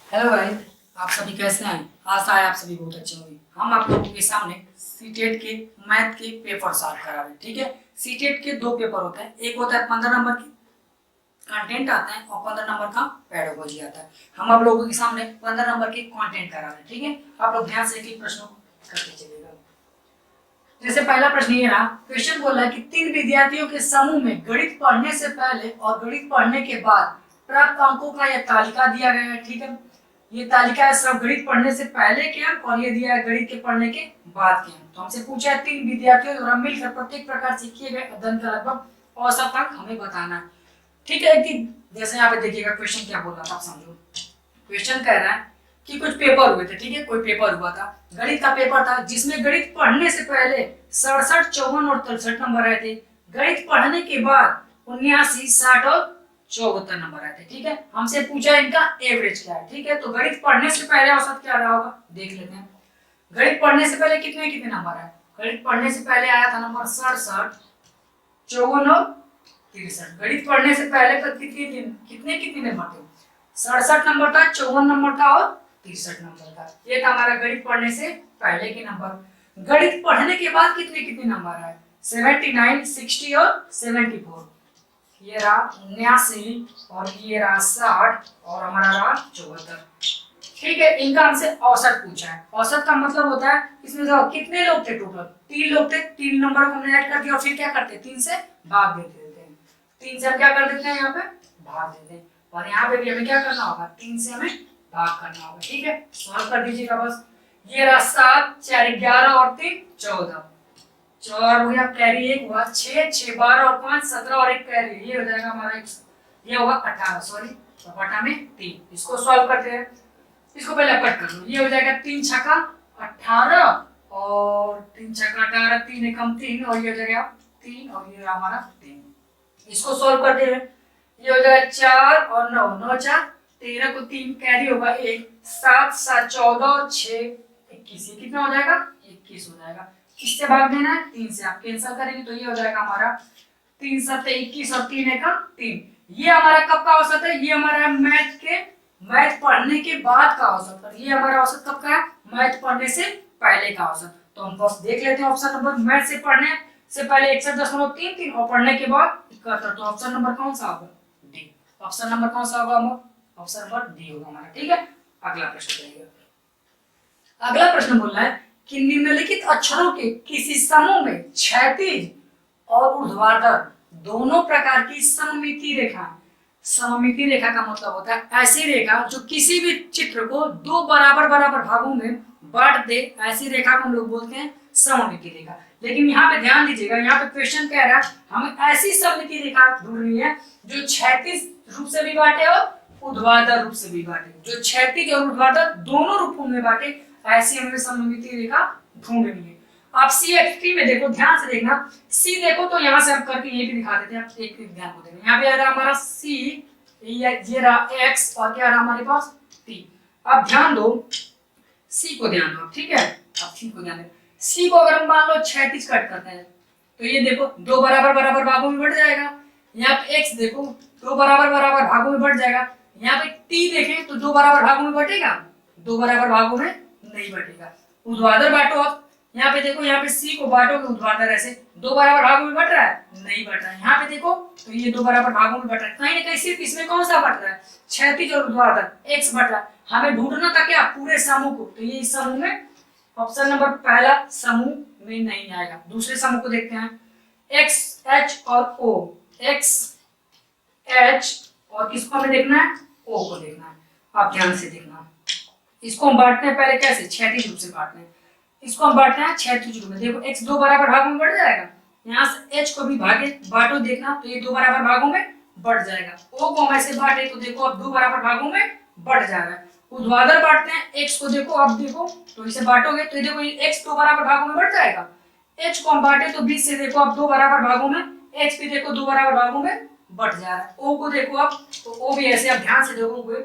Hello भाई, आप सभी कैसे हैं? आशा है आप सभी बहुत अच्छे होंगे। हम आप लोगों के सामने सीटेट के मैथ के पेपर सॉल्व करा रहे हैं। ठीक है, सीटेट के दो पेपर होते हैं, एक होता है 15 नंबर की कंटेंट आते हैं और 15 नंबर का पेडागोजी आता है। हम आप लोगों के सामने 15 नंबर के कंटेंट करा रहे हैं। ठीक है, आप लोग ध्यान से एक प्रश्नों को करते चलिएगा। जैसे पहला प्रश्न ये रहा, क्वेश्चन बोला है कि तीन विद्यार्थियों के समूह में गणित पढ़ने से पहले और गणित पढ़ने के बाद प्राप्त अंकों का यह तालिका दिया गया है। ठीक है, ये तालिका है सब गणित पढ़ने से पहले के अंक और ये दिया है गणित के पढ़ने के बाद के अंक। तो हमसे पूछा है तीन विद्यार्थियों द्वारा मिलकर प्रत्येक प्रकार से किए गए अध्ययन का लगभग औसत अंक हमें बताना है। ठीक है, कि जैसे यहाँ पे देखिएगा क्वेश्चन क्या बोल रहा था, आप समझो। क्वेश्चन कह रहा है कि कुछ पेपर हुए थे। ठीक है, कोई पेपर हुआ था, गणित का पेपर था, जिसमें गणित पढ़ने से पहले 67, 54 और 63 नंबर आए थे। गणित पढ़ने के बाद 79, 60 और 74 नंबर आए थे। ठीक है, हमसे पूछा इनका एवरेज क्या है। ठीक है, तो गणित पढ़ने से पहले औसत क्या रहा होगा देख लेते हैं। गणित पढ़ने से पहले कितने कितने नंबर आए? गणित पढ़ने से पहले आया था नंबर 67, 54 और 63। गणित पढ़ने से पहले कितने कितने नंबर थे? 67 नंबर था, 54 नंबर था और 63 नंबर था। ये था हमारा गणित पढ़ने से पहले के नंबर। गणित पढ़ने के बाद कितने कितने नंबर आए? 79, 60 और 74। ये रहा 79 और ये रहा 60 और हमारा रहा 74। ठीक है, इनका हमसे औसत पूछा है। औसत का मतलब होता है इसमें देखो कितने लोग थे टोटल, 3 लोग थे। 3 नंबर को हमने ऐड कर दिया और फिर क्या करते हैं 3 से भाग देते हैं। 3 से हम क्या कर देते हैं यहाँ पे भाग देते हैं, और यहाँ पे भी हमें क्या करना होगा 3 से हमें भाग करना होगा। ठीक है, सॉल्व कर दीजिएगा बस। ये रहा 7, 4 11 और 3 14, 4 हो गया, कैरी 1 हुआ, 6 6 12 और 5 17 और 1 कैरी, ये हो जाएगा हमारा ये होगा 18, सॉरी तो बटा में 3। इसको सॉल्व करते हैं, इसको पहले कट कर लो। ये हो जाएगा 3 छक्का 18 और 3 छक्का 18, 3 एकम 3 और ये हो जाएगा 3 और ये हमारा 3। इसको सॉल्व करते हैं, ये हो जाएगा 4 और 9 9 4 13 को 3 कैरी होगा 1, 7 7 14 और 6 21, ये कितना हो जाएगा 21 हो जाएगा। किससे भाग देना है 3 से, आप कैंसिल करेंगे तो ये हो जाएगा हमारा 3 7 21 और 3 एकम 3। ये हमारा कब का औसत है? ये हमारा मैथ पढ़ने के बाद का औसत, और ये हमारा औसत कब का है? मैथ पढ़ने से पहले का औसत। तो हम बस देख लेते हैं ऑप्शन नंबर, मैथ से पढ़ने से पहले 61.33 और पढ़ने के बाद 71। तो ऑप्शन नंबर कौन सा होगा? डी। ऑप्शन नंबर कौन सा होगा? ऑप्शन नंबर डी होगा हमारा। ठीक है, अगला प्रश्न करिएगा। अगला प्रश्न बोल रहा है कि निम्नलिखित अक्षरों के किसी समूह में क्षैतिज और ऊर्ध्वाधर दोनों प्रकार की सममिति रेखा। सममिति रेखा का मतलब होता है ऐसी रेखा जो किसी भी चित्र को दो बराबर बराबर भागों में बांट दे, ऐसी रेखा को हम लोग बोलते हैं सममिति रेखा। लेकिन यहाँ पे ध्यान दीजिएगा, यहाँ पे क्वेश्चन कह रहा है हमें ऐसी सममिति रेखा ढूंढनी है जो क्षैतिज रूप से भी बांटे और ऊर्ध्वाधर रूप से भी बांटे, जो क्षैतिज और ऊर्ध्वाधर दोनों रूपों में बांटे, ऐसी हमें सममिति रेखा ढूंढनी है। आप CFT में देखो, ध्यान से देखना, सी देखो तो यहाँ से हम करके ये भी दिखा देते हैं, आप एक ध्यान को देखना। यहाँ पे आ रहा हमारा सी, ये रहा एक्स और क्या रहा हमारे पास टी। अब ध्यान दो, सी को ध्यान दो, ठीक है, अब सी को ध्यान दो। सी को अगर हम मान लो क्षैतिज कट करते हैं तो ये देखो दो बराबर बराबर भागों में बढ़ जाएगा। यहाँ पे एक्स देखो दो बराबर बराबर भागों में बढ़ जाएगा। यहाँ पे टी देखें तो दो बराबर भागों में बढ़ेगा, दो बराबर भागों में नहीं बढ़ेगा। ऊर्ध्वाधर बांटो, आप यहाँ पे देखो, यहाँ पे सी को बांटोगे ऊर्ध्वाधर ऐसे दो बराबर भागों में बढ़ रहा है, नहीं बढ़ रहा है। यहाँ पे देखो तो ये दो बराबर भागों में बढ़ रहा है, कहीं ना कहीं सिर्फ इसमें कौन सा बढ़ रहा है? क्षैतिज और ऊर्ध्वाधर एक्स बढ़ रहा है। हमें ढूंढना था क्या? पूरे समूह को। तो ये इस समूह में ऑप्शन नंबर पहला समूह में नहीं आएगा। दूसरे समूह को देखते हैं, एक्स एच और ओ, एक्स एच और किसको हमें देखना है? ओ को देखना है। आप ध्यान से देखना, इसको हम बांटते हैं पहले कैसे? क्षैतिज रूप से बांटते हैं। इसको हम बांटते हैं क्षैतिज रूप में। देखो x दो बराबर भागों में बढ़ जाएगा, यहाँ से h को भी भागे बांटो देखना तो ये दो बराबर भागों में बढ़ जाएगा। o को हम ऐसे बांटे तो देखो अब दो बराबर भागों में बढ़ जाएगा। ऊर्ध्वाधर बांटते हैं x को, देखो अब देखो तो इसे बांटोगे तो देखो ये x दो बराबर भागों में बढ़ जाएगा। h को हम बांटे तो बीच से देखो अब दो बराबर भागों में, h भी देखो दो बराबर भागों में बढ़ जा रहा है। o को देखो अब तो o भी ऐसे, अब ध्यान से देखोगे,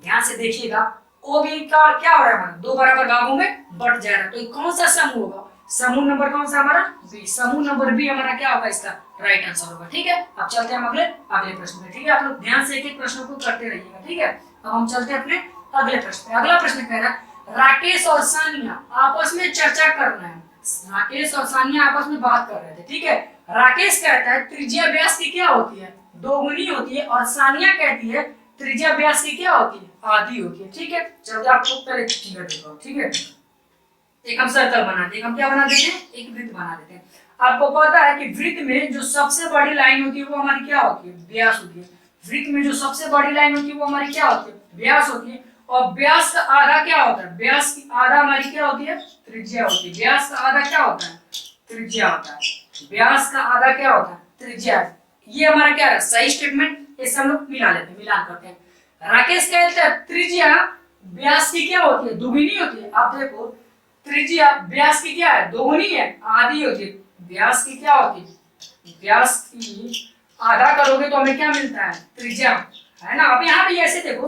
ध्यान से देखिएगा, ओ बी का क्या हो रहा है हमारा? दो बराबर भागों में बढ़ जा रहा है। तो ये कौन सा समूह होगा? समूह नंबर कौन सा हमारा? बी। समूह नंबर बी हमारा क्या होगा? इसका राइट आंसर होगा। ठीक है, अब चलते हैं हम अगले प्रश्न में। ठीक है, आप लोग ध्यान से एक एक प्रश्न को करते रहिएगा। ठीक है, अब हम चलते हैं अपने अगले प्रश्न, अगला प्रश्न कह रहा है राकेश और सानिया आपस में चर्चा कर रहे हैं। राकेश और सानिया आपस में बात कर रहे थे, ठीक है। राकेश कहता है त्रिज्या व्यास की क्या होती है, दोगुनी होती है, और सानिया कहती है त्रिज्या व्यास की क्या होती है, आधी होती है, ठीक है। चलो आपको पहले फिगर देखो, ठीक है। एक हम सर्कल बना देंगे, हम क्या बना देते हैं, एक वृत्त बना देते हैं। आपको पता है कि वृत्त में जो सबसे बड़ी लाइन होती है वो हमारी क्या होती है, व्यास होती है। वृत्त में जो सबसे बड़ी लाइन होती है वो हमारी क्या होती है, व्यास होती है। और व्यास का आधा क्या होता है, व्यास की आधा हमारी क्या होती है, त्रिज्या होती है। व्यास का आधा क्या होता है, त्रिज्या होता है। व्यास का आधा क्या होता है, त्रिज्या। ये हमारा क्या है, सही स्टेटमेंट। इसे हम लोग मिला लेते हैं, मिलान करते हैं। राकेश कहते हैं त्रिज्या व्यास की क्या होती है, दुगुनी होती है। आप देखो त्रिज्या व्यास की क्या है, दोगुनी है, आधी होती है। व्यास की क्या होती है, व्यास की आधा करोगे तो हमें क्या मिलता है, त्रिज्या, है ना। अब यहाँ पे ऐसे देखो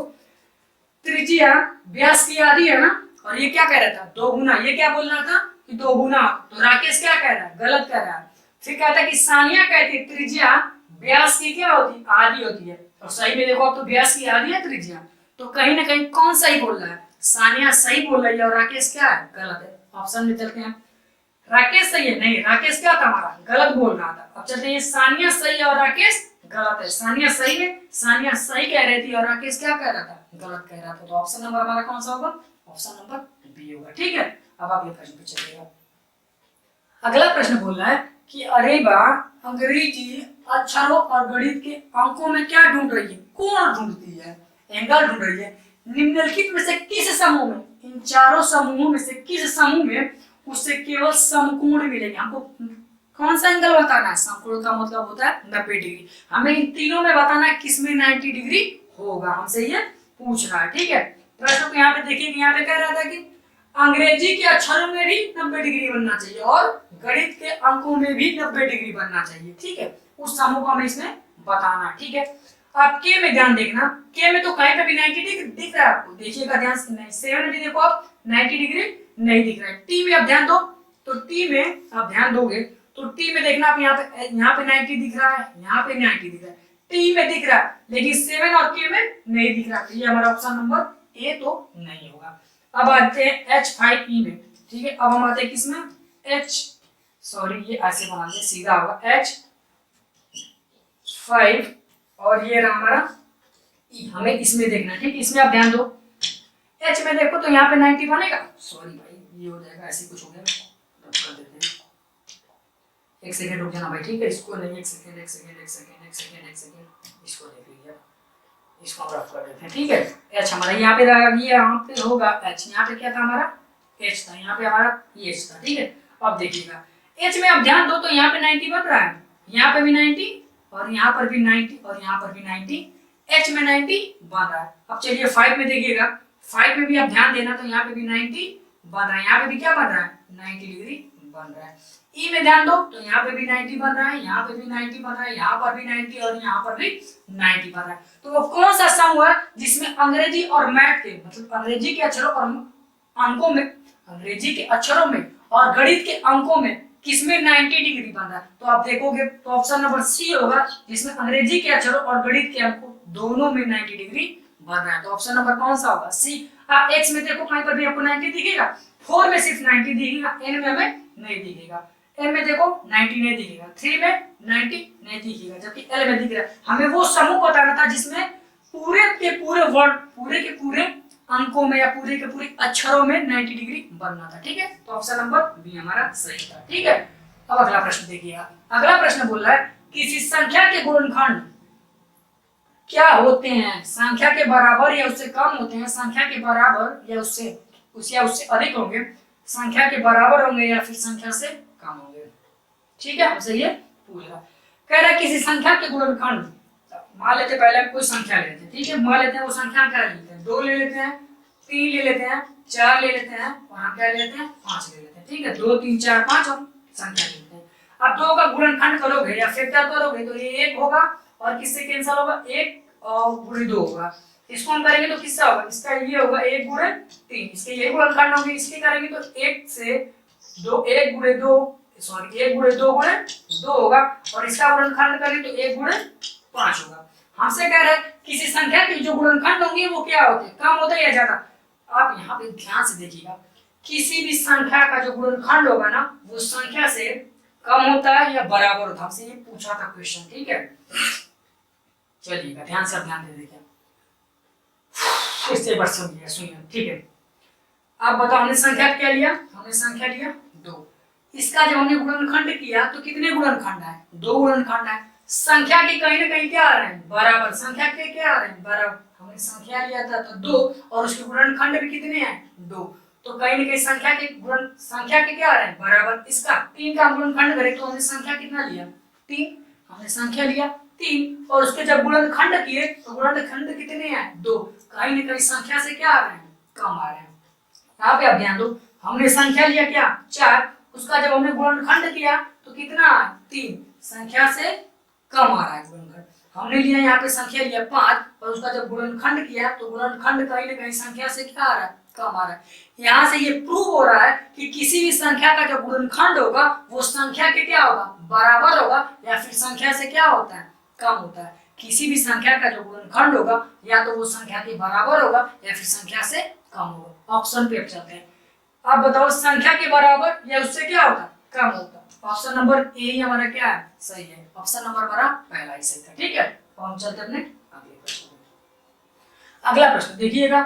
त्रिज्या व्यास की आधी है ना, और ये क्या कह रहा था, दो गुना। ये क्या बोल रहा था कि दो गुना। तो राकेश क्या कह रहा है, गलत कह रहा है। फिर कहता है कि सानिया कहती है त्रिज्या व्यास की क्या होती है, आधी होती है। और सही में देखो अब तो व्यास की आधी है त्रिज्या, तो कहीं ना कहीं कौन सही बोल रहा है, सानिया सही बोल रही है और राकेश क्या है, गलत है। ऑप्शन में चलते हैं, राकेश सही है, नहीं राकेश क्या था हमारा, गलत बोल रहा था। अब चलते हैं सानिया सही है और राकेश गलत है। सानिया सही है, सानिया सही कह रही थी और राकेश क्या कह रहा था, गलत कह रहा था। तो ऑप्शन नंबर हमारा कौन सा होगा, ऑप्शन नंबर बी होगा, ठीक है। अब अगले प्रश्न पे चलिएगा। अगला प्रश्न बोल रहा है कि अरे बा अंग्रेजी अक्षरों और गणित के अंकों में क्या ढूंढ रही है, कौन ढूंढती है, एंगल ढूंढ रही है। निम्नलिखित में से किस समूह में, इन चारों समूहों में से किस समूह में उससे केवल समकोण मिलेंगे। हमको कौन सा एंगल बताना है, समकोण का मतलब होता है 90 डिग्री। हमें इन तीनों में बताना है किसमें 90 डिग्री होगा, हमसे ये पूछ रहा है, ठीक है। प्रश्न को यहाँ पे देखिए, यहाँ पे कह रहा था कि अंग्रेजी के अक्षरों में भी 90 डिग्री बनना चाहिए और गणित के अंकों में भी 90 डिग्री बनना चाहिए, ठीक है। उस समूह को हमें इसमें बताना है, ठीक है। आप के में ध्यान देखना, के में तो कहीं पे भी 90 डिग्री दिख रहा है आपको, देखिएगा ध्यान से। 7 में देखो आप 90 डिग्री नहीं दिख रहा है। टी में आप ध्यान दो, तो टी में आप ध्यान दोगे तो टी में देखना आप यहाँ पे 90 दिख रहा है, यहाँ पे 90 दिख रहा है, टी में दिख रहा है, लेकिन 7 और के में नहीं दिख रहा। तो ये हमारा ऑप्शन नंबर ए तो नहीं होगा। अब आते हैं H5E में, ठीक है। अब हम आते हैं किसमें, ये ऐसे बना दें सीधा होगा H5 और ये रहा हमारा E, हमें इसमें देखना, ठीक है। इसमें आप ध्यान दो, H में देखो तो यहाँ पे 90 बनेगा, भाई ये हो जाएगा, ऐसे कुछ हो गया, कर देते हैं। एक सेकंड रुक जाना भाई, ठीक है। इसको नहीं, एक सेकंड इसको देख लीजिए, इसको हम रफ कर देते हैं, ठीक है। H हमारा यहाँ पे होगा H, यहाँ पे क्या था हमारा H था, यहाँ पे हमारा H था, ठीक है। अब देखिएगा H में आप ध्यान दो तो यहाँ पे 90 बन रहा है, यहाँ पे भी 90 और यहाँ पर भी 90 और यहाँ पर भी 90, H में 90 बन रहा है। अब चलिए 5 में देखिएगा, 5 में भी आप ध्यान देना तो यहाँ पे भी 90 बन रहा है, यहाँ पे भी क्या बन रहा है, 90 डिग्री बन रहा है। ई में ध्यान दो तो यहाँ पे भी 90 बन रहा है, यहाँ पे भी 90 बन रहा है, यहाँ पर भी 90 और यहाँ पर भी 90 बन रहा है। तो वो कौन सा समूह है जिसमें अंग्रेजी और मैथ के, मतलब अंग्रेजी के अक्षरों और अंकों में, अंग्रेजी के अक्षरों में और गणित के अंकों में किसमें 90 डिग्री बन रहा है। तो आप देखोगे तो ऑप्शन नंबर सी होगा, जिसमें अंग्रेजी के अक्षरों और गणित के अंकों दोनों में 90 डिग्री बन रहा है। तो ऑप्शन नंबर कौन सा होगा, सी। आप एक्स में देखो कहीं पर भी आपको 90 दिखेगा, 4 में सिर्फ 90 दिखेगा, एन में हमें नहीं दिखेगा, एम में देखो 90 नहीं दिखेगा, 3 में 90 नहीं दिखेगा, जबकि एल में दिख रहा है। हमें वो समूह बताना था जिसमें पूरे के पूरे वर्ड, पूरे के पूरे अंकों में या पूरे के पूरे अक्षरों में 90 डिग्री बनना था, ठीक है। तो ऑप्शन नंबर बी हमारा सही था, ठीक है। अब अगला प्रश्न देखिए, अगला प्रश्न बोल रहा है किसी संख्या के गुणनखंड क्या होते हैं, संख्या के बराबर या उससे कम होते हैं, संख्या के बराबर या उससे अधिक होंगे, संख्या के बराबर होंगे या फिर संख्या से कम होंगे, ठीक है। हमसे ये पूछ रहा, कह रहा है किसी संख्या के गुणनखंड, मान लेते पहले हम कोई संख्या ले लेते हैं, ठीक है। मान लेते हैं वो संख्या हम क्या लेते हैं, 2 ले लेते हैं, 3 ले लेते हैं, 4 ले लेते हैं और हम क्या ले लेते हैं, 5 ले लेते हैं, ठीक है। 2 3 4 5 हम संख्या ले लेते हैं। अब 2 का गुणनखंड करोगे या फैक्टर करोगे तो ये 1 होगा और किससे कैंसिल होगा, 1 और गुणे 2 होगा। इसको हम करेंगे तो किसका होगा, इसका ये होगा 1 गुणे 3, इसके ये गुणनखंड होंगे, इसके करेंगे तो 1 से 2, 1 गुणे 2 1 गुणे 2 गुणे 2 होगा और इसका गुणनखंड करें तो 1 गुणे 5 होगा। हमसे कह रहे हैं किसी संख्या के जो गुणनखंड होंगे वो क्या होते हैं, कम होता है या ज्यादा। आप यहाँ पे ध्यान से देखिएगा, किसी भी संख्या का जो गुणनखंड होगा ना वो संख्या से कम होता है या बराबर होता है। हमसे ये पूछा था क्वेश्चन, ठीक है। चलिएगा ध्यान से, ध्यान दे देखिए, इससे बार सुनिए, ठीक है। अब बताओ हमने संख्या क्या लिया, हमने संख्या लिया 2। इसका जब हमने गुणनखंड किया तो कितने गुणनखंड है, 2 गुणनखंड है। संख्या के कहीं ना कहीं क्या आ रहे हैं, बराबर। संख्या के क्या आ रहे हैं, बराबर। हमने संख्या लिया था तो 2 और उसके गुणनखंड भी कितने हैं, 2। तो कहीं ना कहीं संख्या के क्या आ रहे हैं, बराबर। इसका 3 का गुणनखंड करें तो हमने संख्या कितना लिया, 3। हमने संख्या लिया 3 और उसके जब गुणनखंड किए तो गुणनखंड कितने हैं, 2। कहीं ना कहीं संख्या से क्या आ रहे हैं, कम आ रहे हैं। यहाँ पे आप ध्यान दो, हमने संख्या लिया क्या 4, उसका जब हमने गुणनखंड किया तो कितना 3, संख्या से कम आ रहा है गुणनखंड। हमने लिया यहाँ पे संख्या लिया 5 और उसका जब गुणनखंड किया तो गुणनखंड कहीं ना कहीं संख्या से क्या आ रहा है, कम आ रहा है। यहाँ से ये प्रूव हो रहा है कि किसी भी संख्या का जो गुणनखंड होगा वो संख्या के क्या होगा, बराबर होगा या फिर संख्या से क्या होता है, कम होता है। किसी भी संख्या का जो गुणनखंड होगा या तो वो संख्या के बराबर होगा या फिर संख्या से कम होगा। ऑप्शन पे चलते हैं। अब बताओ संख्या के बराबर या उससे क्या होता, कम होता। ऑप्शन नंबर ए ही हमारा क्या है, सही है। ऑप्शन नंबर हमारा पहला ही सही था, ठीक है। तो हम चलते अपने अगले प्रश्न। अगला प्रश्न देखिएगा,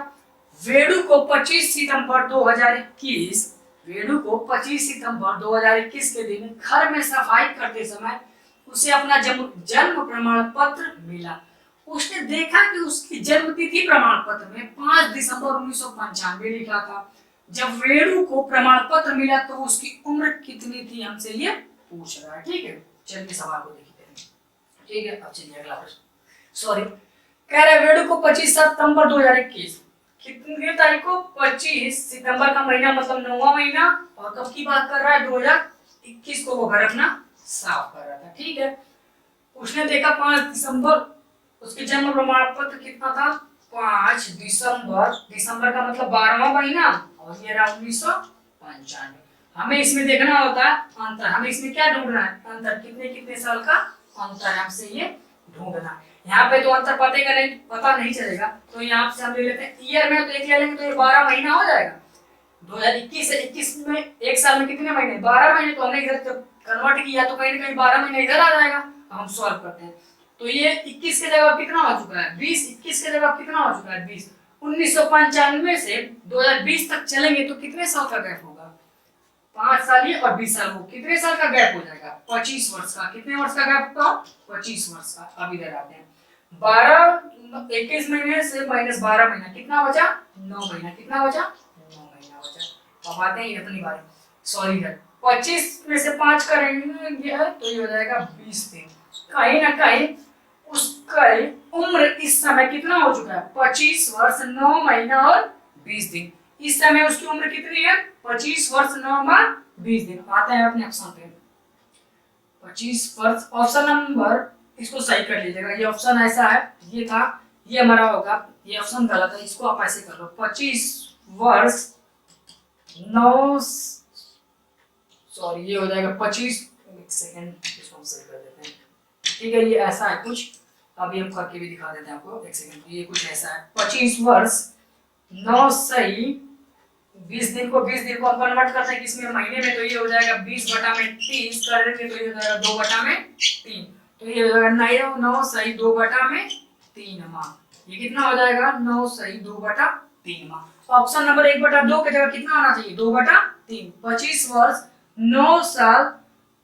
वेणु को 25 सितंबर 2021 वेणु को 25 सितंबर 2021 के दिन घर में सफाई करते समय उसे अपना जन्म प्रमाण पत्र मिला। उसने देखा कि उसकी जन्म तिथि प्रमाण पत्र में 5 दिसंबर 1995 लिखा था। जब वेणु को प्रमाण पत्र मिला तो उसकी उम्र कितनी थी, हमसे ये पूछ रहा है, ठीक है। चलिए सवाल को देखते हैं, ठीक है। अब चलिए अगला प्रश्न। सॉरी, कह रहा है वेणु को 25 सितंबर 2021 कितनी तारीख को, 25 सितंबर का महीना मतलब 9वां महीना, और कब की बात कर रहा है, 2021 को वो घर अपना साफ कर रहा था, ठीक है। उसने देखा 5 दिसंबर, उसके जन्म प्रमाण पत्र कितना था, 5 दिसंबर, दिसंबर का मतलब 12वां महीना, और ये रहा 1995। हमें इसमें देखना होता है अंतर, हमें इसमें क्या ढूंढना है, अंतर, कितने कितने साल का अंतर है, हमसे ये ढूंढना है। यहाँ पे तो अंतर पता नहीं चलेगा, तो यहाँ से हम ले लेते हैं ईयर में, तो एक ले लेंगे तो ये 12 महीना हो जाएगा। 2021 से 21 में एक साल में कितने महीने, 12 महीने। तो हमने इधर कन्वर्ट किया तो कहीं ना कहीं 12 महीने इधर आ जाएगा। हम सॉल्व करते हैं, तो ये 21 के जगह कितना हो चुका है, 20। 21 के जगह कितना हो चुका है, 20। 1995 से 2020 तक चलेंगे तो कितने साल का गैप होगा, 5 साल ये और 20 साल वो, कितने साल का गैप हो जाएगा, 25 वर्ष का। कितने वर्ष का गैप होगा, 25 वर्ष का। अब इधर आते हैं, 21 महीने से माइनस 12 महीना कितना बचा, 9 महीना। कितना बचा, 9 महीना बचा। अब आते हैं अपनी बारी, सॉरी इधर 25 में से 5 करेंगे तो ये हो जाएगा 20 दिन। कहीं ना कहीं उसका उम्र इस समय कितना हो चुका है, 25 वर्ष 9 महीना और 20 दिन। इस समय उसकी उम्र कितनी है, 25 वर्ष 9 माह 20 दिन। आते हैं अपने ऑप्शन पे, 25 वर्ष। ऑप्शन नंबर इसको सही कर लीजिएगा, ये ऑप्शन ऐसा है, ये था, ये हमारा होगा, ये ऑप्शन गलत है, इसको आप ऐसे कर लो, 25 वर्ष 9, सॉरी ये हो जाएगा 25, एक सेकेंड इसको हम सही कर देते हैं, ठीक है। ये ऐसा है कुछ, अभी हम करके भी दिखा देते हैं आपको, एक सेकेंड। ये कुछ ऐसा है, 25 वर्ष 9 सही 20 दिन को, 20 दिन को हम कन्वर्ट करते हैं किसमें, महीने में, तो ये हो जाएगा 20/30 कर देंगे तो ये हो जाएगा 2/3। तो ये हो जाएगा 9 सही 2/3 माह। ये कितना हो जाएगा, 9 सही 2/3 माह। ऑप्शन नंबर 1/2 की जगह कितना आना चाहिए, 2/3। 25 वर्ष 9 साल,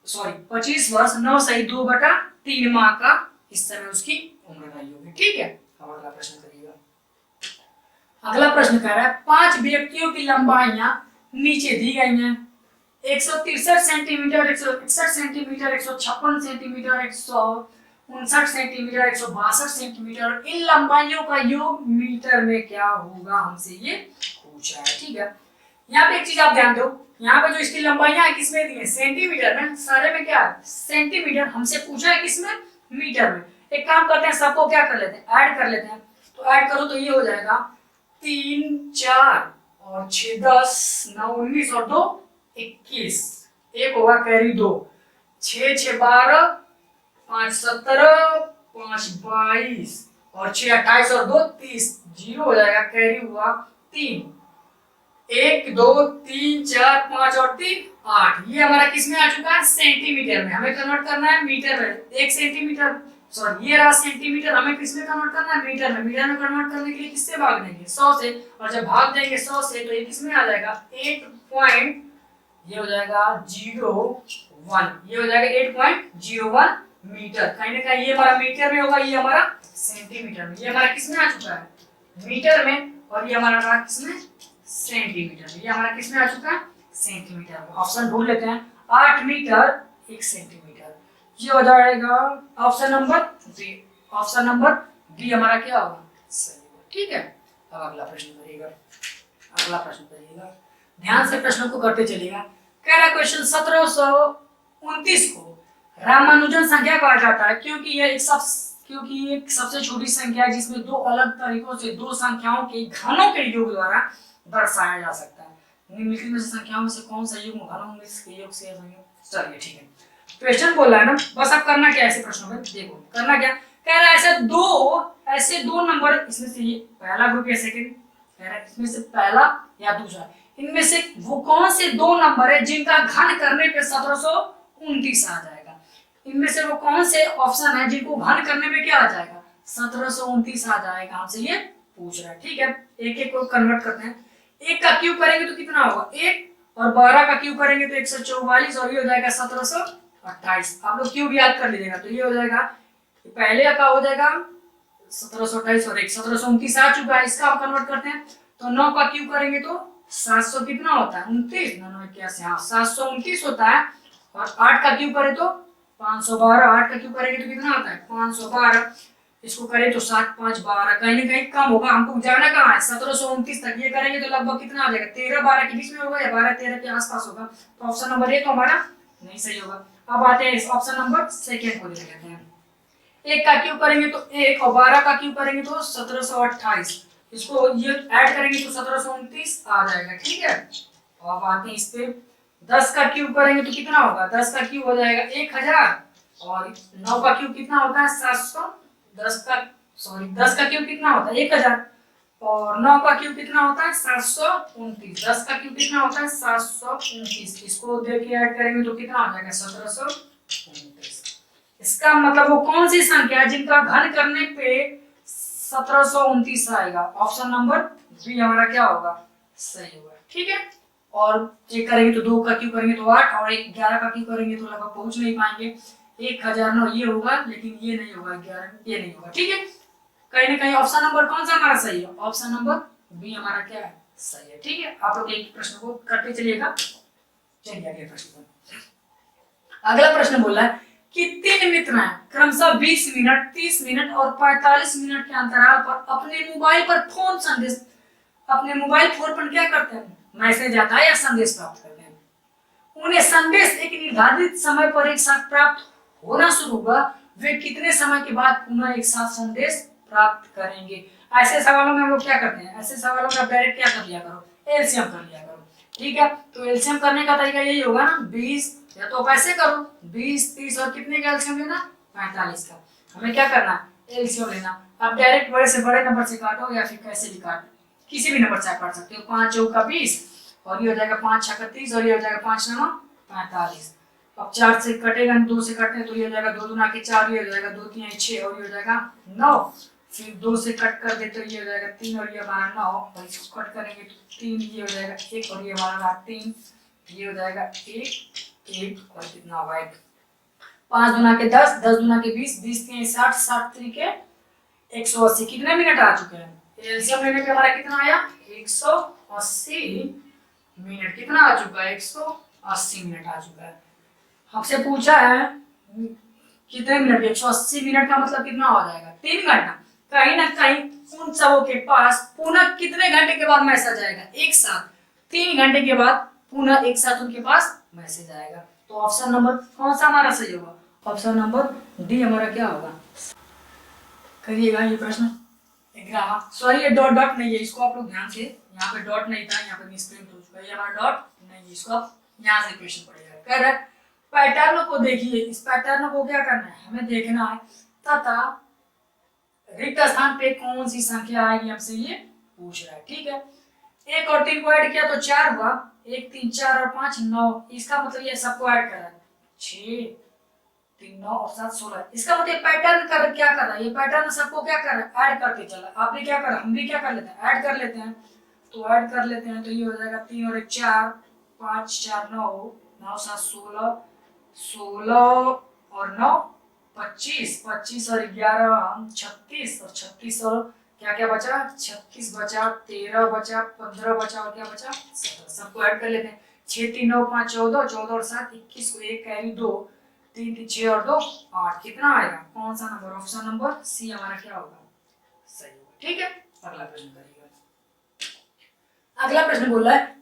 सॉरी 25 वर्ष 9 सही 2/3 माह का इस समय उसकी उम्र रही होगी, ठीक है। अब अगला प्रश्न करिएगा। अगला प्रश्न कह रहा है 5 व्यक्तियों की लंबाइयां नीचे दी गई हैं, 163 centimetre, 161 centimetre, 156 centimetre, 159 centimetre, 162 centimetre. इन लंबाइयों का योग मीटर में क्या होगा, हमसे ये पूछा है, ठीक है। यहाँ पे एक चीज आप ध्यान दो, यहाँ पे जो इसकी लंबाइयां है किसमें दी है, सेंटीमीटर में, सारे में क्या है सेंटीमीटर, हमसे पूछा है किसमें, मीटर में। एक काम करते हैं, सबको क्या कर लेते हैं, ऐड कर लेते हैं। तो ऐड करो तो ये हो जाएगा 3 4 और 6 10 9 19 और 2 21, एक होगा कैरी 2, 6 6 12 5 17 5 22 और 6 28 और 2 30, 0 हो जाएगा, कैरी हुआ 3, 1 2 3 4 5 और 3 8। ये हमारा किस में आ चुका है, सेंटीमीटर में। हमें कन्वर्ट करना है मीटर में। 1 सेंटीमीटर, सॉरी ये रहा सेंटीमीटर, हमें किस में कन्वर्ट करना है, मीटर में। मीटर में कन्वर्ट करने के लिए किससे भाग देंगे, 100 से, और जब भाग देंगे 100 से तो ये किस में आ जाएगा, 8 पॉइंट, ये हो जाएगा 01, ये हो जाएगा 8.01 मीटर। कहीं ना कहीं ये हमारा मीटर में होगा, ये हमारा सेंटीमीटर में। ये हमारा किस में आ चुका है, मीटर में, और ये हमारा रहा किसमें, सेंटीमीटर में। ये हमारा किस में आ चुका है, सेंटीमीटर में। ऑप्शन ढूंढ लेते हैं, 8 मीटर 1 सेंटीमीटर। ये हो जाएगा option number B. Option number B हमारा क्या होगा, सही होगा। ठीक है, अब अगला प्रश्न करिएगा। अगला प्रश्न करिएगा, ध्यान से प्रश्नों को करते चलिएगा। कह रहा क्वेश्चन 1729 को रामानुजन संख्या कहा जाता है क्योंकि यह एक सबसे छोटी संख्या है जिसमें दो अलग तरीकों से दो संख्याओं के घनों के योग द्वारा दर्शाया जा सकता है। निम्नलिखित में से संख्याओं में से कौन सा योग घनों में इसके योग से चलिए ठीक है, क्वेश्चन बोला है ना, बस अब करना क्या है ऐसे प्रश्नों में, देखो करना क्या कह रहा है, ऐसे दो नंबर, इसमें से ये पहला ग्रुप या सेकंड, कह रहा है इसमें से पहला या दूसरा, इनमें से वो कौन से दो नंबर है जिनका घन करने पे 1729 आ जाएगा। इनमें से वो कौन से ऑप्शन है जिनको घन करने पे क्या आ जाएगा, 1729 आ जाएगा, हमसे ये पूछ रहा है। ठीक है, एक एक को कन्वर्ट करते हैं। एक का क्यूब करेंगे तो कितना होगा, 1, और 12 का क्यूब करेंगे तो 144, और ये हो जाएगा 1728। आप लोग क्यूब याद कर लीजिएगा, तो ये हो जाएगा, पहले का हो जाएगा 1728 और 1 1729 आ चुका है। इसका आप कन्वर्ट करते हैं तो 9 का क्यूब करेंगे तो 700 कितना होता है, 29, 9 81, हाँ 729 होता है। और 8 का क्यूब करें तो 512, 8 का क्यूब करेंगे तो कितना आता है 512। इसको करें तो 7 5 12, कहीं ना कहीं कम होगा, हमको जाना कहाँ है 1729 तक। ये करेंगे तो लगभग कितना आ जाएगा, 13 12 के बीच में होगा या 12 13 के आसपास होगा। तो ऑप्शन नंबर ए तो हमारा नहीं सही होगा। अब आते हैं इस ऑप्शन नंबर सेकेंड को देख लेते हैं। 1 का क्यूब करेंगे तो 1, और 12 का क्यूब करेंगे तो 1728, इसको ये ऐड करेंगे तो 1729 आ जाएगा। ठीक है, अब आते हैं इस पे, 10 का क्यूब करेंगे तो कितना होगा, 10 का क्यूब हो जाएगा 1000, और 9 का क्यूब कितना होता है 700, 10 का क्यूब कितना होता है 1000, और 9 का क्यूब कितना होता है 729, 10 का क्यूब कितना होता है 729, इसको देखिए ऐड करेंगे तो कितना आ जाएगा 1729। इसका मतलब वो कौन सी संख्या है जिनका घन करने पे 1729 आएगा। ऑप्शन नंबर बी हमारा क्या होगा, सही होगा। ठीक है, और चेक करेंगे तो 2 का क्यूब करेंगे तो 8, और 11 का क्यूब करेंगे तो लगभग पहुंच नहीं पाएंगे। 1009 ये होगा, लेकिन ये नहीं होगा, 11 ये नहीं होगा। ठीक है, कहीं ना कहीं ऑप्शन नंबर कौन सा हमारा सही है, ऑप्शन नंबर बी हमारा क्या है, सही है। ठीक है, आप लोग एक प्रश्न को करते चलिएगा। चलिए अगले प्रश्न पर। अगला प्रश्न बोल रहा है कि 3 मित्र हैं क्रमशः 20 मिनट 30 मिनट और 45 मिनट के अंतराल पर अपने मोबाइल फोन पर क्या करते हैं, मैसेज आता है या संदेश प्राप्त करते हैं। उन्हें संदेश एक निर्धारित समय पर एक साथ प्राप्त होना शुरू हुआ, वे कितने समय के बाद पुनः एक साथ संदेश प्राप्त करेंगे। ऐसे सवालों में हम लोग क्या करते हैं, ऐसे सवालों में आप डायरेक्ट क्या कर लिया करो, एलसीएम कर लिया करो। ठीक है, तो एलसीएम करने का तरीका यही होगा ना, 20 या तो आप ऐसे करो 20 30 और कितने का एलसीएम लेना 45 का। हमें क्या करना, एलसीएम लेना। आप डायरेक्ट बड़े से बड़े नंबर से काटो या फिर कैसे भी काटो, किसी भी नंबर से आप काट सकते हो। 5 चौका 20, और ये हो जाएगा 5 छक्का 30, और ये हो जाएगा 5 9 45। अब 4 से कटेगा, 2 से कटते हैं तो ये हो जाएगा 2 दूना के 4, ये हो जाएगा 2 3 6, और ये हो जाएगा 9। फिर 2 से कट कर दे तो ये हो जाएगा 3, और ये हमारा 9, और इसको कट करेंगे तो 3, ये हो जाएगा 1, और ये हमारा 3, ये हो जाएगा 1 1, और कितना होगा 1। 5 दूना के 10, 10 दूना के 20, 20 3 60, 60 3 के 180। कितने मिनट आ चुके हैं, एलसीएम लेने पे हमारा कितना आया 180 मिनट। कितना आ चुका है 180 मिनट आ चुका है। हमसे पूछा है कितने मिनट, 180 मिनट का मतलब कितना हो जाएगा 3 घंटा। कहीं ना कहीं उन सबों के पास पुनः कितने घंटे के बाद मैसेज आएगा, एक साथ 3 घंटे के बाद पुनः एक साथ उनके पास मैसेज आएगा। तो ऑप्शन नंबर कौन सा हमारा सही होगा, ऑप्शन नंबर डी हमारा क्या होगा। करिएगा ये प्रश्न 11। सॉरी ये डॉट डॉट नहीं है, इसको आप लोग ध्यान से, यहाँ पे डॉट नहीं था, यहाँ पे मिसप्रिंट हो चुका है, ये हमारा डॉट नहीं है, इसको आप यहाँ से क्वेश्चन पढ़ेगा। कह रहा है पैटर्न को देखिए, इस पैटर्न को क्या करना है हमें देखना है तथा रिक्त स्थान पे कौन सी संख्या आएगी हमसे ये पूछ रहा है। ठीक है, 1 और 3 को ऐड किया तो 4 हुआ, 1 3 4 और 5 9, इसका मतलब ये सबको ऐड कर रहा है, 6 3 9 और 7 16। इसका मतलब पैटर्न क्या कर रहा है, ये पैटर्न सबको क्या कर रहा है, ऐड करके चला। आप भी क्या कर, हम भी क्या कर लेते हैं, ऐड कर लेते हैं। तो ऐड कर लेते हैं तो ये हो जाएगा 3 और 1 4, 5 4 9, 9 7 16, 16 और 9 25, 25 और 11 36, और 36 और क्या क्या बचा, 36 बचा, 13 बचा, 15 बचा और क्या बचा 17। सबको ऐड कर लेते हैं। 6 3 9 5 14, 14 और 7 21 को 1 कैरी 2, 3 3 6 और 2 8, कितना आएगा, कौन सा नंबर, ऑप्शन नंबर सी हमारा क्या होगा, सही होगा। ठीक है, अगला प्रश्न करिएगा। अगला प्रश्न बोल रहा है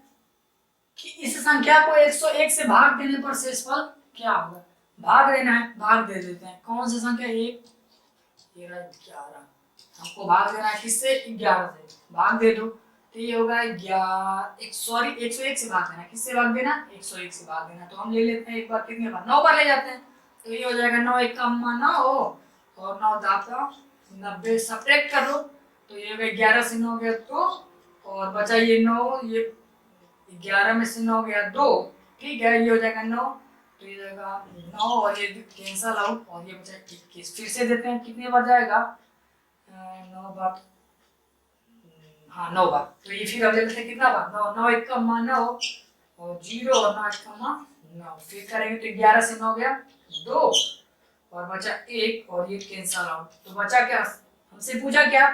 कि इस संख्या को 101 से भाग देने पर शेषफल क्या होगा। भाग देना है, भाग दे देते हैं। कौन सी संख्या, 1 11 11, हमको भाग देना है किससे, 11 से, भाग दे दो तो ये होगा 101 से भाग देना, किससे भाग देना, 101 से भाग देना। तो हम ले लेते हैं एक बार, कितने बार, 9 बार ले जाते हैं। तो ये हो जाएगा 9 1 9 और 9 दाता 90, सब्ट्रैक्ट कर लो तो ये होगा 11 से 9 गया 2 और बचा ये 9, ये 11 में से 9 गया 2, ठीक है, ये हो जाएगा 9, तो ये जाएगा 9 और ये कैंसल आउट और ये बचा 21। फिर से देते हैं, कितने बार जाएगा, 9 बार, हाँ 9 बार। तो ये फिर अब ले लेते हैं कितना बार, 9 9 1 9 और 0 और 9 1 9, फिर करेंगे तो 11 से 9 गया 2 और बचा 1 और ये कैंसल आउट। तो बचा क्या, हमसे पूछा क्या,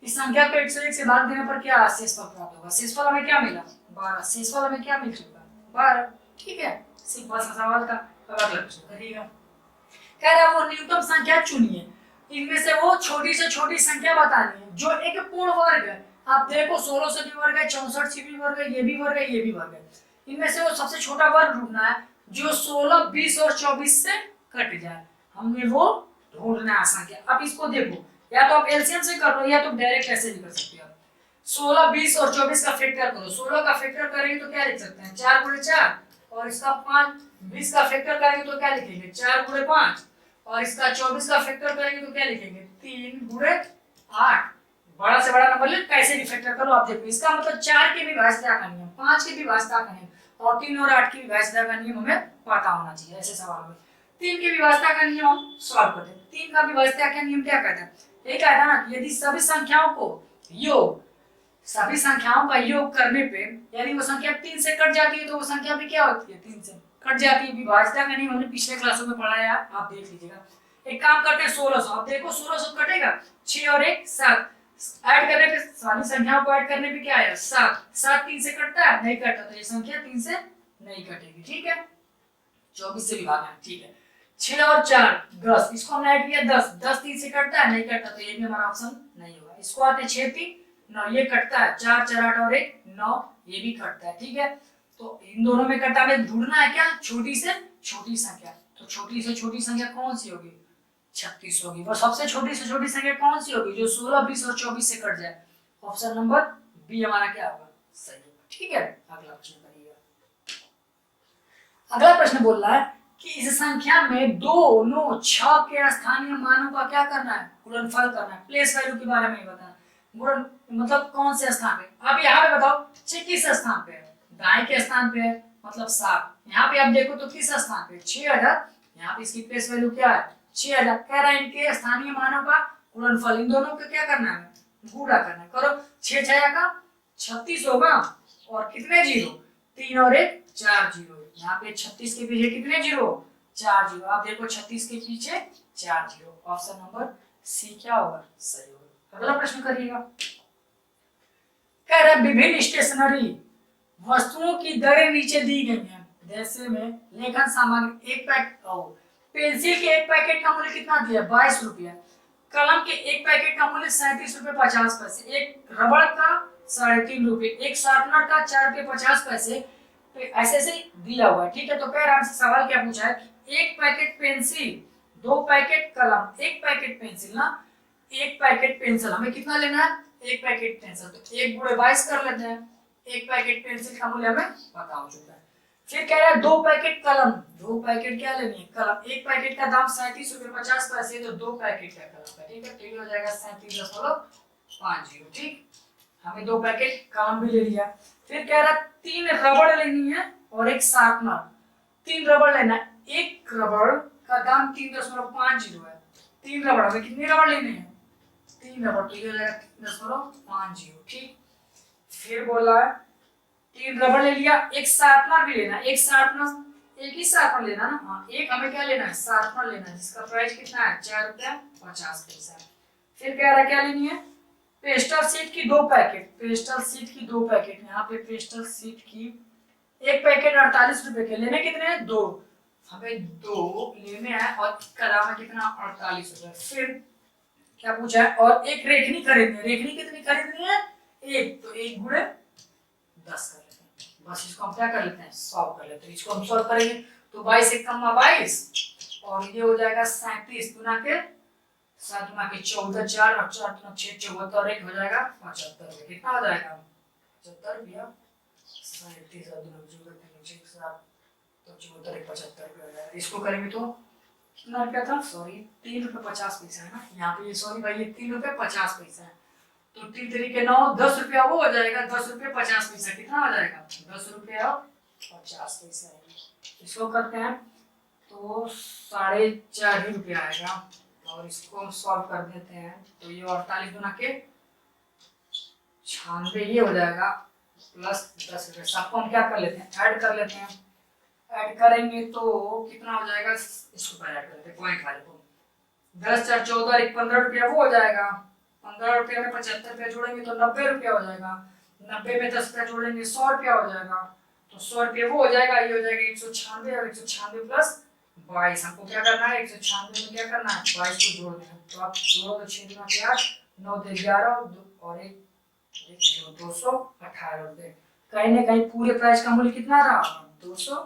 इस संख्या को 101 से भाग देने पर क्या शेषफल प्राप्त होगा। शेषफल हमें क्या मिला, 12। शेषफल हमें क्या मिल चुका, 12। ठीक है, सिंपल सा सवाल था। अगला प्रश्न करिएगा। कह रहा है वो न्यूनतम संख्या चुनिए, इनमें से वो छोटी से छोटी संख्या बतानी है जो एक पूर्ण वर्ग है। आप देखो 16 से भी वर्ग है, 64 से भी वर्ग है, ये भी वर्ग है, ये भी वर्ग है। इनमें से वो सबसे छोटा वर्ग ढूंढना है जो 16 20 और 24 से कट जाए, हमें वो ढूंढना है संख्या। अब इसको देखो, या तो आप एलसीएम से कर लो या तो डायरेक्ट ऐसे भी कर सकते हो। 16 20 और 24 का फैक्टर करो, 16 का फैक्टर करेंगे तो क्या लिख सकते हैं, 4 गुणे 4 और इसका 5। 20 का फैक्टर करेंगे तो क्या लिखेंगे, 4 गुणे 5 और इसका 24 का फैक्टर करेंगे तो क्या लिखेंगे, 3 गुणे 8। बड़ा से बड़ा नंबर ले, कैसे भी फैक्टर करो। आप देखो इसका मतलब 4 के भी भाज्यता का नियम, 5 के भी भाज्यता का नियम और 3 और 8 की भी भाज्यता का नियम हमें पता होना चाहिए ऐसे सवाल में। 3 के भी भाज्यता का नियम हम सॉल्व करते हैं। 3 का भी भाज्यता का नियम क्या कहता है, ये कहता है ना कि यदि सभी संख्याओं को योग, सभी संख्याओं का योग करने पे यदि वो संख्या 3 से कट जाती है तो वो संख्या भी क्या होती है, 3 से कट जाती है। विभाज्यता का नियम हमने पिछले क्लासों में पढ़ा है, आप देख लीजिएगा। एक काम करते हैं 1600, आप देखो 1600 कटेगा, 6 और 1 7, ऐड करने पे सारी संख्याओं को ऐड करने पे क्या आएगा 7, 7 3 से कटता है, नहीं कटता, तो ये संख्या 3 से नहीं कटेगी। ठीक है, 24 से भी भागना है। ठीक है, 6 और 4 10, इसको हमने ऐड किया 10, 10 3 से कटता है, नहीं कटता, तो ये भी हमारा ऑप्शन नहीं होगा। इसको आते 6 3 9, ये कटता है, 4 4 8 और 1 9, ये भी कटता है। ठीक है, तो इन दोनों में कटता है, ढूंढना है क्या, छोटी से छोटी संख्या। तो छोटी से छोटी संख्या कौन सी होगी, 36 होगी। और सबसे छोटी से छोटी संख्या कौन सी होगी जो 16 20 और 24 से कट जाए, ऑप्शन नंबर बी हमारा क्या होगा, सही होगा। ठीक है, अगला प्रश्न करिएगा। अगला प्रश्न बोल रहा है कि इस संख्या में 2 9 6 के स्थानीय मानों का क्या करना है, गुणनफल करना है। प्लेस वैल्यू के बारे में बताना, गुणन मतलब कौन से स्थान पे। अब यहाँ पे बताओ 6 किस स्थान पे है, दाएं के स्थान पे है, मतलब 7। यहाँ पे आप देखो तो किस स्थान पे 6000, यहाँ पे इसकी प्लेस वैल्यू क्या है 6000। कह रहा है इनके स्थानीय मानों का गुणनफल, इन दोनों को क्या करना है, गुणा करना है। करो 6 6 का 36 होगा और कितने जीरो, 3 और 1 4 जीरो। यहाँ पे 36 के पीछे कितने जीरो, 4 जीरो। आप देखो 36 के पीछे 4 जीरो, ऑप्शन नंबर सी क्या होगा, सही होगा। अगला प्रश्न करिएगा। कह रहा है विभिन्न स्टेशनरी वस्तुओं की दरें नीचे दी गई हैं, जैसे में लेखन सामग्री एक पैकेट, पेंसिल के एक पैकेट का मूल्य कितना दिया 22 रुपया, कलम के एक पैकेट का मूल्य 37 रुपये 50 पैसे, एक रबड़ का 3.5 रुपये, एक शार्पनर का 4 रुपये 50 पैसे, तो ऐसे ऐसे दिया हुआ है। ठीक है, तो कह रहा है सवाल क्या पूछा है, एक पैकेट पेंसिल, 2 पैकेट कलम, एक पैकेट पेंसिल ना, एक पैकेट पेंसिल हमें कितना लेना है, एक पैकेट पेंसिल, तो 1 गुणे 22 कर लेते हैं। एक पैकेट पेंसिल का मूल्य हमें पता हो चुका है। फिर कह रहा है 2 पैकेट कलम, 2 पैकेट क्या लेनी है कलम, एक पैकेट का दाम 37 रुपये 50 पैसे, तो 2 पैकेट का कलम का, ठीक है, तो ये हो जाएगा 37.50, ठीक। हमें 2 पैकेट कलम भी ले लिया। फिर कह रहा 3 रबड़ लेनी है और एक शार्पनर, 3 रबड़ लेना है, एक रबड़ का दाम 3.50 है, 3 रबड़, हमें कितने रबड़ लेने हैं 3 रबड़, तो ये हो जाएगा 3.50, ठीक। फिर बोला है 3 रबड़ ले लिया, एक शार्पनर भी लेना, एक शार्पनर, एक ही शार्पनर लेना ना, हाँ एक हमें क्या लेना है शार्पनर लेना है, जिसका प्राइस कितना है 4.50 रुपया। फिर कह रहा क्या लेनी है पेस्टल शीट की 2 पैकेट, पेस्टल शीट की 2 पैकेट, यहाँ पे पेस्टल शीट की एक पैकेट 48 रुपए के, लेने कितने हैं 2, हमें 2 लेने हैं और इसका दाम है कितना 48 रुपए। फिर क्या पूछा है और एक रेखनी खरीदनी है, रेखनी कितनी खरीदनी है एक, तो 1 गुणे 10 कर लेते हैं, बस इसको हम क्या कर लेते हैं सॉल्व कर लेते हैं। इसको हम सॉल्व करेंगे तो 22 एक कम 22 और ये हो जाएगा 37 गुना के 7 गुना के 14, 4 और 4 गुना 6, 74, एक हो जाएगा 75 रुपये, कितना हो जाएगा 75 रुपया, 37 और 2 तो 74 एक 75 रुपये हो जाएगा। इसको करेंगे तो कितना रुपया था सॉरी 3.50 रुपये है ना, यहाँ पे सॉरी भाई ये 3.50 रुपये है, तो 3 3 9 10 रुपया वो हो जाएगा, 10.50 रुपये कितना हो जाएगा 10.50 रुपये। इसको करते हैं तो 4.5 रुपया आएगा और इसको हम सॉल्व कर देते हैं तो ये 48 गुना के 96 ये हो जाएगा प्लस 10 रुपये, सबको हम क्या कर लेते हैं ऐड कर लेते हैं, ऐड करेंगे तो कितना हो जाएगा, इसको पहले ऐड कर लेते हैं पॉइंट वाले को, 10 4 14 एक 15 रुपया वो हो जाएगा, 15 रुपये में 75 रुपया जोड़ेंगे तो 90 रुपया हो जाएगा, 90 में 10 रुपया जोड़ेंगे 100 रुपया हो जाएगा, तो 100 रुपये वो हो जाएगा, ये हो जाएगा 196 और 196 प्लस 22, हमको क्या करना है 196 में क्या करना है 22 को जोड़ देना, तो आप जोड़ो तो 6 गुना 8 9 दे 11 और 1 218 रुपये, कहीं ना कहीं पूरे प्राइस का मूल्य कितना रहा 200